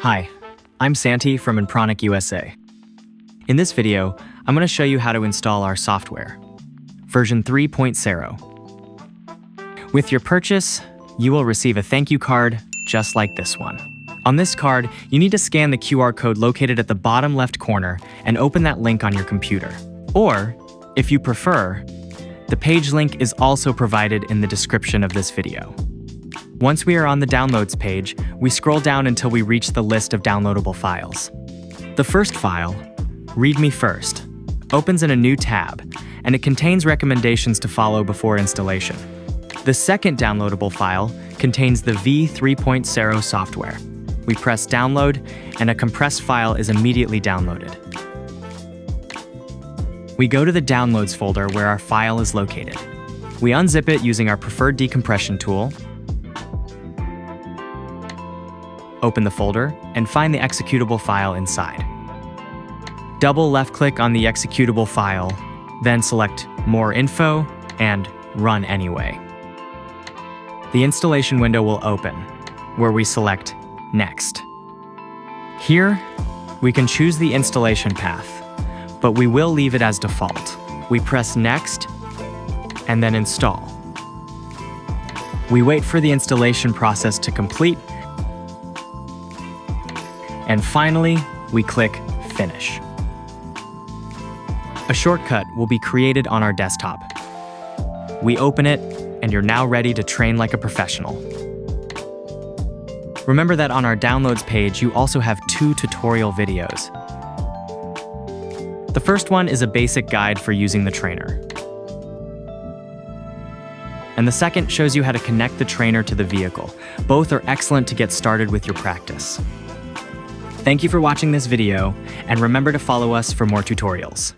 Hi, I'm Santi from INPRONIC USA. In this video, I'm going to show you how to install our software, version 3.0. With your purchase, you will receive a thank you card just like this one. On this card, you need to scan the QR code located at the bottom left corner and open that link on your computer. Or, if you prefer, the page link is also provided in the description of this video. Once we are on the Downloads page, we scroll down until we reach the list of downloadable files. The first file, Read Me First, opens in a new tab, and it contains recommendations to follow before installation. The second downloadable file contains the V3.0 software. We press Download, and a compressed file is immediately downloaded. We go to the Downloads folder where our file is located. We unzip it using our preferred decompression tool, open the folder, and find the executable file inside. Double left-click on the executable file, then select More Info and Run Anyway. The installation window will open, where we select Next. Here, we can choose the installation path, but we will leave it as default. We press Next, and then Install. We wait for the installation process to complete, and finally, we click Finish. A shortcut will be created on our desktop. We open it, and you're now ready to train like a professional. Remember that on our Downloads page, you also have 2 tutorial videos. The first one is a basic guide for using the trainer. And the second shows you how to connect the trainer to the vehicle. Both are excellent to get started with your practice. Thank you for watching this video, and remember to follow us for more tutorials.